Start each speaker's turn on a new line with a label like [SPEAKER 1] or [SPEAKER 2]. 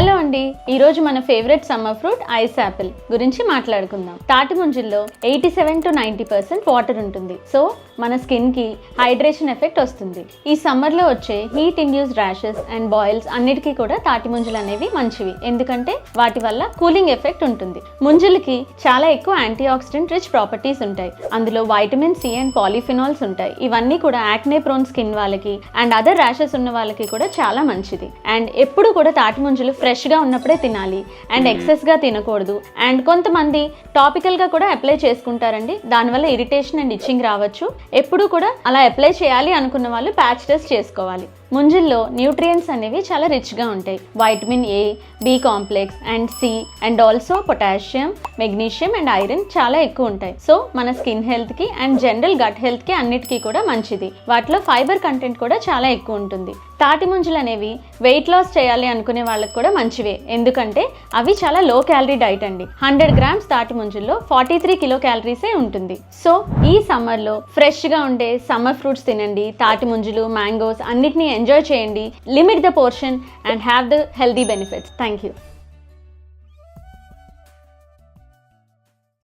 [SPEAKER 1] Hello అండి, ఈరోజు మన favourite summer fruit ice Apple గురించి మాట్లాడుకుందాం. తాటి ముంజల్లో 87 to 90% వాటర్ ఉంటుంది. సో మన స్కిన్ కి హైడ్రేషన్ ఎఫెక్ట్ వస్తుంది. ఈ సమ్మర్ లో వచ్చే heat induce rashes and boils అన్నిటికీ కూడా తాటి ముంజలు అనేవి మంచివి, ఎందుకంటే వాటి వల్ల కూలింగ్ ఎఫెక్ట్ ఉంటుంది. ముంజలకి చాలా ఎక్కువ యాంటీ ఆక్సిడెంట్ రిచ్ ప్రాపర్టీస్ ఉంటాయి. అందులో వైటమిన్ సి అండ్ పాలిఫినాల్స్ ఉంటాయి. ఇవన్నీ కూడా యాక్నే ప్రోన్ స్కిన్ వాళ్ళకి అండ్ అదర్ ర్యాషెస్ ఉన్న వాళ్ళకి కూడా చాలా మంచిది. అండ్ ఎప్పుడు కూడా తాటి ముంజలు ఫ్రెష్ గా ఉన్నప్పుడే తినాలి అండ్ ఎక్సెస్ గా తినకూడదు. అండ్ కొంతమంది టాపికల్ గా కూడా అప్లై చేసుకుంటారండి, దానివల్ల ఇరిటేషన్ అండ్ ఇచ్చింగ్ రావచ్చు. ఎప్పుడు కూడా అలా అప్లై చేయాలి అనుకున్న వాళ్ళు ప్యాచ్ టెస్ట్ చేసుకోవాలి. ముంజల్లో న్యూట్రియంట్స్ అనేవి చాలా రిచ్గా ఉంటాయి. Vitamin A, B complex and C and also potassium, magnesium and iron చాలా ఎక్కువ ఉంటాయి. సో మన స్కిన్ హెల్త్కి అండ్ జనరల్ గట్ హెల్త్కి అన్నిటికీ కూడా మంచిది. వాటిలో ఫైబర్ కంటెంట్ కూడా చాలా ఎక్కువ ఉంటుంది. తాటి ముంజలు అనేవి వెయిట్ లాస్ చేయాలి అనుకునే వాళ్ళకి కూడా మంచివే, ఎందుకంటే అవి చాలా లో క్యాలరీ డైట్ అండి. 100 grams తాటి ముంజల్లో 43 kcal ఉంటుంది. సో ఈ సమ్మర్లో ఫ్రెష్గా ఉండే సమ్మర్ ఫ్రూట్స్ తినండి, తాటి ముంజలు, మ్యాంగోస్ అన్నిటినీ ఎంజాయ్ చేయండి. Limit the portion and have the healthy benefits. Thank you.